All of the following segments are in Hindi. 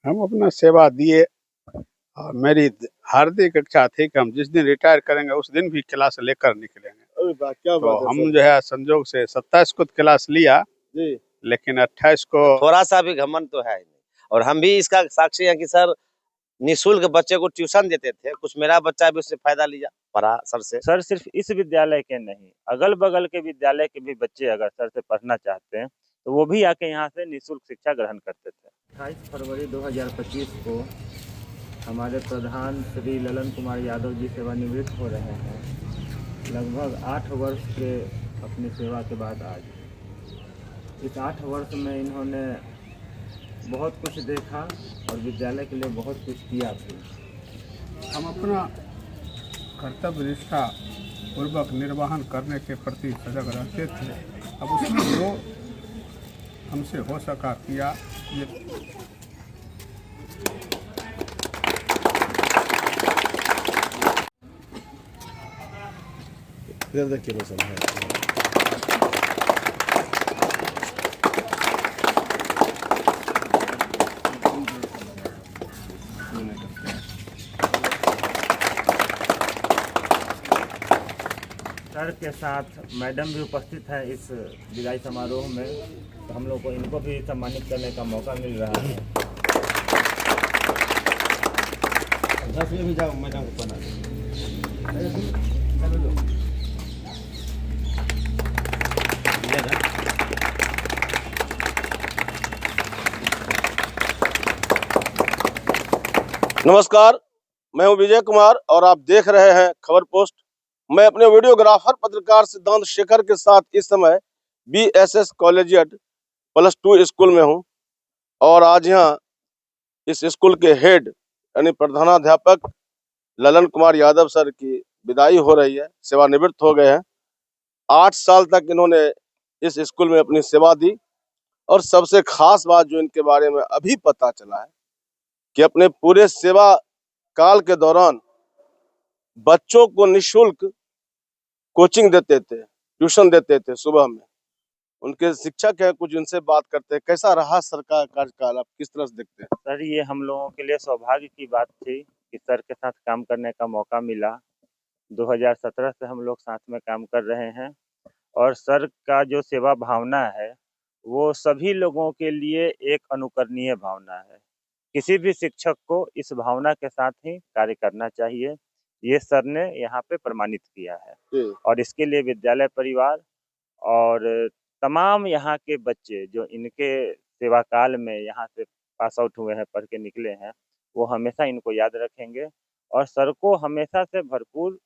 हम अपना सेवा दिए और मेरी हार्दिक इच्छा थी कि हम जिस दिन रिटायर करेंगे उस दिन भी क्लास लेकर निकलेंगे। क्या तो बात है हम सर। जो है संजोग से 27 को क्लास लिया जी। लेकिन 28 को थोड़ा सा भी घमंड तो है ही नहीं। और हम भी इसका साक्षी हैं कि सर निःशुल्क बच्चे को ट्यूशन देते थे। कुछ मेरा बच्चा भी उससे फायदा लिया, पढ़ा सर से। सर सिर्फ इस विद्यालय के नहीं, अगल बगल के विद्यालय के भी बच्चे अगर सर से पढ़ना चाहते हैं तो वो भी आके यहाँ से निःशुल्क शिक्षा ग्रहण करते थे। 28 फरवरी 2025 को हमारे प्रधान श्री ललन कुमार यादव जी सेवानिवृत्त हो रहे हैं। लगभग 8 वर्ष के अपनी सेवा के बाद आज इस 8 वर्ष में इन्होंने बहुत कुछ देखा और विद्यालय के लिए बहुत कुछ किया भी। हम अपना कर्तव्य निष्ठा पूर्वक निर्वहन करने के प्रति सजग रहते थे। अब उसमें जो हमसे हो सका किया। ये किलो सर है। सर के साथ मैडम भी उपस्थित है इस विदाई समारोह में, तो हम लोग को इनको भी सम्मानित करने का मौका मिल रहा है। 10 में भी जाओ मैडम को बना नमस्कार, मैं हूं विजय कुमार और आप देख रहे हैं खबर पोस्ट। मैं अपने वीडियोग्राफर पत्रकार सिद्धांत शेखर के साथ इस समय BSS कॉलेजिएट +2 स्कूल में हूं और आज यहां इस स्कूल के हेड यानी प्रधानाध्यापक ललन कुमार यादव सर की विदाई हो रही है। सेवानिवृत्त हो गए हैं। 8 साल तक इन्होंने इस स्कूल में अपनी सेवा दी और सबसे खास बात जो इनके बारे में अभी पता चला है कि अपने पूरे सेवा काल के दौरान बच्चों को निःशुल्क कोचिंग देते थे, ट्यूशन देते थे सुबह में। उनके शिक्षक हैं, कुछ उनसे बात करते हैं। कैसा रहा सर का कार्यकाल, आप किस तरह से देखते हैं? सर ये हम लोगों के लिए सौभाग्य की बात थी कि सर के साथ काम करने का मौका मिला। 2017 से हम लोग साथ में काम कर रहे हैं और सर का जो सेवा भावना है वो सभी लोगों के लिए एक अनुकरणीय भावना है। किसी भी शिक्षक को इस भावना के साथ ही कार्य करना चाहिए, ये सर ने यहाँ पे प्रमाणित किया है। और इसके लिए विद्यालय परिवार और तमाम यहाँ के बच्चे जो इनके सेवा काल में यहाँ से पास आउट हुए हैं, पढ़ के निकले हैं, वो हमेशा इनको याद रखेंगे। और सर को हमेशा से भरपूर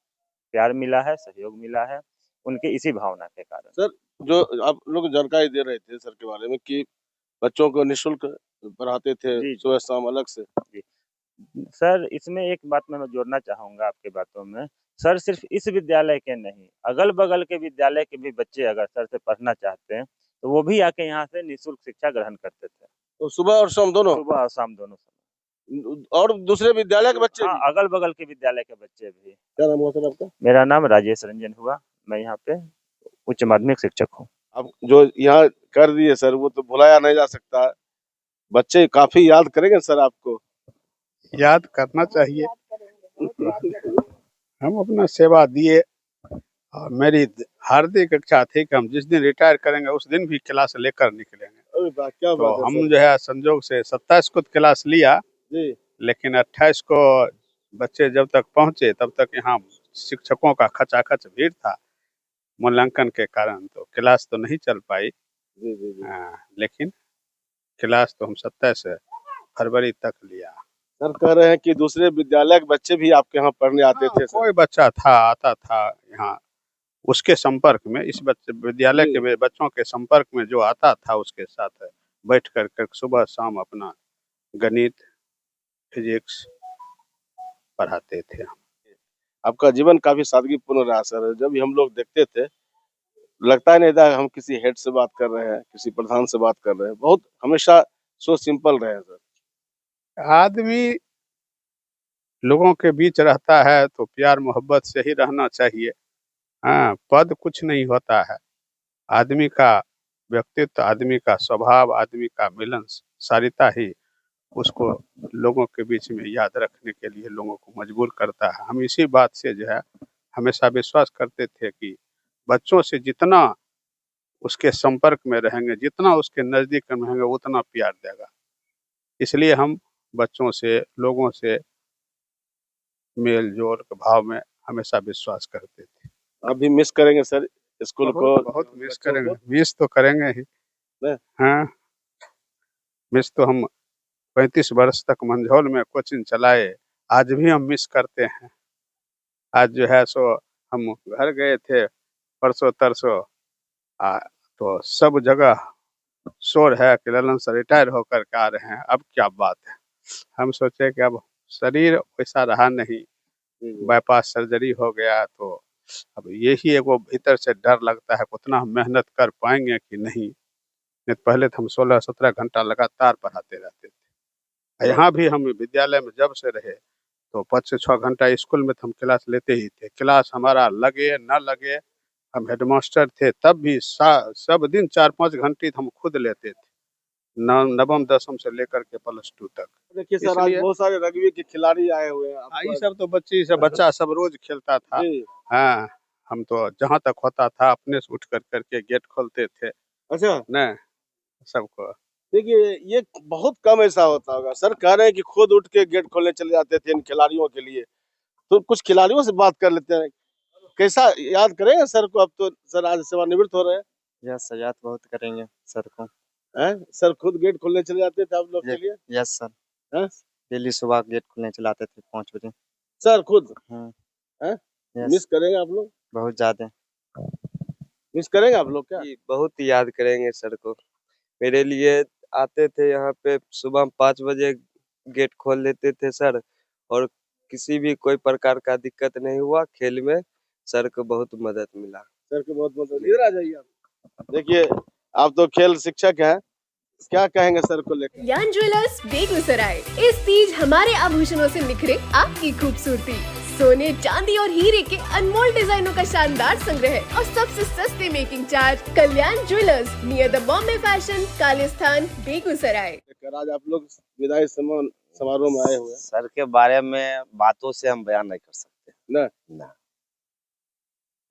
प्यार मिला है, सहयोग मिला है उनके इसी भावना के कारण। सर, जो आप लोग जानकारी दे रहे थे सर के बारे में कि बच्चों को निःशुल्क पढ़ाते थे सुबह शाम अलग से। जी सर, इसमें एक बात मैं जोड़ना चाहूँगा आपकी बातों में। सर सिर्फ इस विद्यालय के नहीं, अगल बगल के विद्यालय के भी बच्चे अगर सर से पढ़ना चाहते हैं तो वो भी आके यहाँ से निःशुल्क शिक्षा ग्रहण करते थे। तो सुबह और शाम दोनों? सुबह और शाम दोनों समय। और दूसरे विद्यालय के बच्चे? हाँ, अगल बगल के विद्यालय के बच्चे भी। क्या नाम हुआ सर आपका? मेरा नाम राजेश रंजन हुआ, मैं यहाँ पे उच्च माध्यमिक शिक्षक हूँ। अब जो यहाँ कर दिए सर वो तो भुलाया नहीं जा सकता है। बच्चे काफी याद करेंगे सर आपको। याद करना चाहिए। हम अपना सेवा दिए और मेरी हार्दिक इच्छा थी कि हम जिस दिन रिटायर करेंगे उस दिन भी क्लास लेकर निकलेंगे। क्या तो बात है हम सर। जो है संजोग से 27 को क्लास लिया जी। लेकिन 28 को बच्चे जब तक पहुंचे तब तक यहाँ शिक्षकों का खचाखच भीड़ था मूल्यांकन के कारण, तो क्लास तो नहीं चल पाई। जी जी जी। लेकिन क्लास तो हम 27 फरवरी तक लिया। सर कह रहे हैं कि दूसरे विद्यालय के बच्चे भी आपके यहाँ पढ़ने आते थे सर। कोई बच्चा था आता था यहाँ उसके संपर्क में, इस विद्यालय के बच्चों के संपर्क में जो आता था उसके साथ बैठ कर सुबह शाम अपना गणित फिजिक्स पढ़ाते थे। आपका जीवन काफी सादगीपूर्ण रहा सर। जब भी हम लोग देखते थे लगता ही नहीं था हम किसी हेड से बात कर रहे हैं, किसी प्रधान से बात कर रहे हैं। बहुत हमेशा सो सिंपल रहे सर। आदमी लोगों के बीच रहता है तो प्यार मोहब्बत से ही रहना चाहिए। हाँ, पद कुछ नहीं होता है। आदमी का व्यक्तित्व, आदमी का स्वभाव, आदमी का मिलनसारिता ही उसको लोगों के बीच में याद रखने के लिए लोगों को मजबूर करता है। हम इसी बात से जो है हमेशा विश्वास करते थे कि बच्चों से जितना उसके संपर्क में रहेंगे, जितना उसके नज़दीक में रहेंगे, उतना प्यार देगा। इसलिए हम बच्चों से, लोगों से मेल-जोल के भाव में हमेशा विश्वास करते थे। अभी मिस करेंगे सर स्कूल को? बहुत मिस बच्चों करेंगे, को? मिस तो करेंगे ही। नहीं? हाँ, मिस तो हम 35 वर्ष तक मंझौल में कोचिंग चलाए, आज भी हम मिस करते हैं। आज जो है सो हम घर गए थे परसों-तरसों, तो सब जगह शोर है कि ललन सर रिटायर होकर के आ रहे हैं, अब क्या बात है। हम सोचे कि अब शरीर वैसा रहा नहीं, बाईपास सर्जरी हो गया, तो अब यही एगो भीतर से डर लगता है कि उतना हम मेहनत कर पाएँगे कि नहीं। नहीं तो पहले तो हम 16-17 घंटा लगातार पढ़ाते रहते थे। यहाँ भी हम विद्यालय में जब से रहे, तो 5 से 6 घंटा स्कूल में तो हम क्लास लेते ही थे। क्लास हमारा लगे न लगे, हम हेडमास्टर थे तब भी सब दिन 4-5 घंटे हम खुद लेते थे। नवम 10वीं से लेकर के +2 तक। देखिए सर, आज इसलिए बहुत सारे रग्बी के खिलाड़ी आए हुए हैं। ये सब तो बच्चा सब रोज खेलता था। जी। हाँ, हम तो जहाँ तक होता था अपने से उठ कर के गेट खोलते थे अच्छा, न सबको। देखिए ये बहुत कम ऐसा होता होगा। सर कह रहे हैं कि खुद उठ के गेट खोलने चले जाते थे इन खिलाड़ियों के लिए। तो कुछ खिलाड़ियों से बात कर लेते हैं। कैसा याद करेंगे सर को? अब तो सर आज सेवानिवृत्त हो रहे हैं। यस सर, याद बहुत करेंगे सर को। हैं? सर खुद गेट खोलने चले जाते थे आप लोग के लिए? यस सर, हैं? डेली सुबह गेट खुलने चलाते थे 5 बजे। सर खुद? हाँ। हैं? यस, मिस करेंगे आप लोग? बहुत ज़्यादा। मिस करेंगे आप लोग क्या? जी, बहुत याद करेंगे सर को। मेरे लिए आते थे यहाँ पे सुबह 5 बजे गेट खोल देते थे सर, और किसी भी कोई प्रकार का दिक्कत नहीं हुआ। खेल में सर को बहुत मदद मिला। सर को बहुत बहुत इधर आ जाइए आप। देखिए आप तो खेल शिक्षक हैं, क्या कहेंगे सर को लेकर? कल्याण ज्वेलर्स बेगूसराय, इस तीज हमारे आभूषणों से निखरे आपकी खूबसूरती। सोने, चांदी और हीरे के अनमोल डिजाइनों का शानदार संग्रह और सबसे सस्ते making charge. Kalyan jewellers, near the Bombay fashion, Kalisthan, Begusarai. आज आप लोग विदाई समारोह में आए हुए हैं। सर के बारे में बातों से हम बयान नहीं कर सकते ना?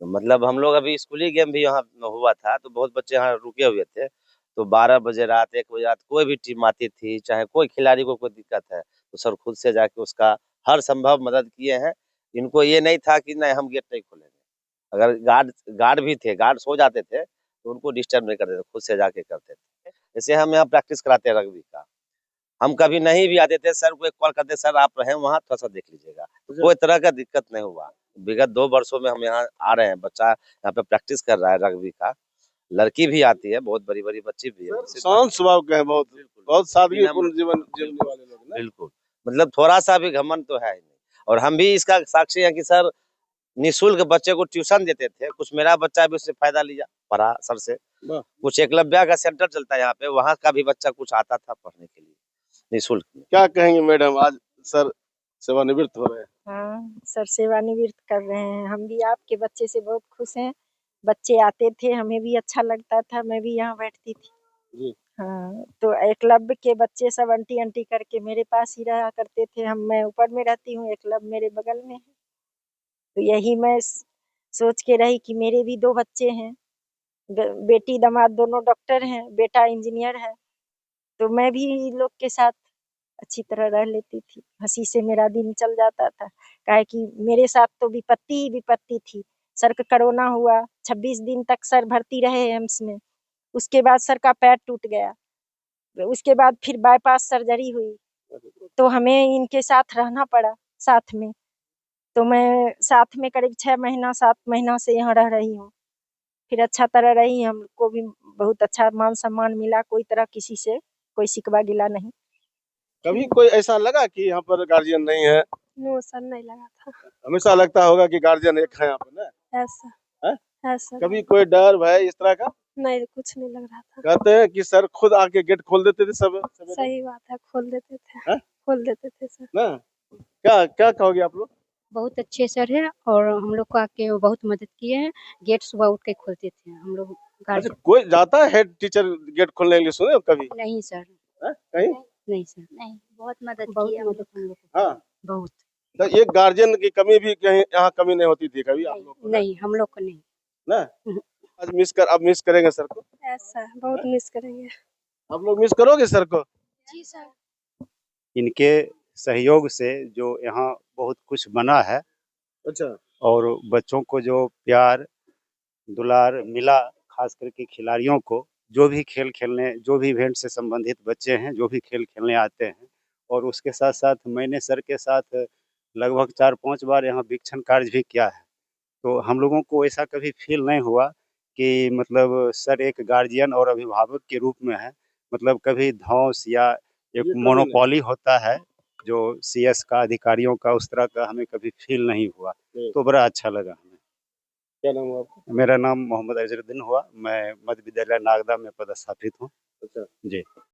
तो मतलब हम लोग अभी स्कूली गेम भी यहाँ हुआ था, तो बहुत बच्चे यहाँ रुके हुए थे। तो 12 बजे रात, 1 बजे रात कोई भी टीम आती थी, चाहे कोई खिलाड़ी को कोई दिक्कत है, तो सर खुद से जाके उसका हर संभव मदद किए हैं। इनको ये नहीं था कि नहीं हम गेट नहीं खोलेंगे। अगर गार्ड भी थे, गार्ड सो जाते थे तो उनको डिस्टर्ब नहीं करते थे, खुद से जाके करते थे। जैसे हम यहाँ प्रैक्टिस कराते हैं रग्बी का, हम कभी नहीं भी आते थे, सर को एक कॉल करते, सर आप रहे वहाँ थोड़ा सा देख लीजिएगा। तो कोई तरह का दिक्कत नहीं हुआ। विगत 2 वर्षों में हम यहाँ आ रहे हैं, बच्चा यहाँ पे प्रैक्टिस कर रहा है रग्बी का। लड़की भी आती है, बहुत बड़ी-बड़ी बच्ची भी है। शांत स्वभाव के हैं, बहुत सादगीपूर्ण जीवन जीने वाले लोग हैं। बिल्कुल, मतलब थोड़ा सा भी घमंड तो है ही नहीं। और हम भी इसका साक्षी हैं कि सर निःशुल्क बच्चे को ट्यूशन देते थे। कुछ मेरा बच्चा भी उससे फायदा लिया, पढ़ा सर से। कुछ एकलव्य का सेंटर चलता है यहाँ पे, वहाँ का भी बच्चा कुछ आता था पढ़ने के लिए निःशुल्क। क्या कहेंगे मैडम, आज सर सेवानिवृत्त हो रहे हैं? हाँ, सर सेवानिवृत्त कर रहे हैं। हम भी आपके बच्चे से बहुत खुश हैं। बच्चे आते थे, हमें भी अच्छा लगता था, मैं भी यहाँ बैठती थी। जी। हाँ, तो एकलव्य के बच्चे सब आंटी करके मेरे पास ही रहा करते थे। मैं ऊपर में रहती हूँ, एकलव्य मेरे बगल में है। तो यही मैं सोच के रही कि मेरे भी 2 बच्चे हैं, बेटी दामाद दोनों डॉक्टर हैं, बेटा इंजीनियर है। तो मैं भी लोग के साथ अच्छी तरह रह लेती थी, हंसी से मेरा दिन चल जाता था। काहे कि मेरे साथ तो विपत्ति ही विपत्ति थी। सर का कोरोना हुआ, 26 दिन तक सर भर्ती रहे एम्स में। उसके बाद सर का पैर टूट गया, उसके बाद फिर बाईपास सर्जरी हुई, तो हमें इनके साथ रहना पड़ा साथ में। तो मैं साथ में करीब 6 महीना 7 महीना से यहाँ रह रही हूँ। फिर अच्छा तरह रही, हमको भी बहुत अच्छा मान सम्मान मिला, कोई तरह किसी से कोई शिकवा गिला नहीं। कभी कोई ऐसा लगा कि यहाँ पर गार्जियन नहीं है? नो सर, नहीं लगा था। हमेशा लगता होगा कि गार्जियन एक है यहाँ पर ना? ऐसा कभी कोई डर भय इस तरह का? नहीं, कुछ नहीं लग रहा था। कहते हैं कि सर खुद आके गेट खोल देते थे सब। सही बात है, खोल देते थे। हाँ? खोल देते थे सर। ना? क्या कहोगे आप लोग? बहुत अच्छे सर हैं और हम लोग को आके बहुत मदद किए हैं। गेट सुबह उठ के खोलते थे हम लोग। अच्छा, कोई जाता है हेड टीचर गेट खोलने के लिए, सुने हो कभी? नहीं सर। कहीं नहीं सर, नहीं, बहुत मदद बहुत की हम मदद लोग। हम लोग को, हाँ बहुत। तो एक गार्जियन की कमी भी कहीं यहाँ कमी नहीं होती थी कभी आप लोग को ना? नहीं हम लोग को नहीं। ना आज अब मिस करेंगे सर को? ऐसा बहुत मिस करेंगे। आप लोग मिस करोगे सर को? जी सर। इनके सहयोग से जो यहाँ बहुत कुछ बना है अच्छा और बच्चों को जो प्यार दुलार मिला, खास करके खिलाड़ियों को, जो भी खेल खेलने, जो भी इवेंट से संबंधित बच्चे हैं, जो भी खेल खेलने आते हैं, और उसके साथ साथ मैंने सर के साथ लगभग 4-5 बार यहाँ वीक्षण कार्य भी किया है। तो हम लोगों को ऐसा कभी फील नहीं हुआ कि मतलब सर एक गार्जियन और अभिभावक के रूप में है, मतलब कभी धौंस या एक ये कभी नहीं। मोनोपोली होता है जो सीएस का, अधिकारियों का, उस तरह का हमें कभी फील नहीं हुआ। नहीं। तो बड़ा अच्छा लगा हमें। क्या नाम हुआ आपका? मेरा नाम मोहम्मद अजरुद्दीन हुआ, मैं मध्य विद्यालय नागदा में पदस्थापित हूँ। अच्छा जी।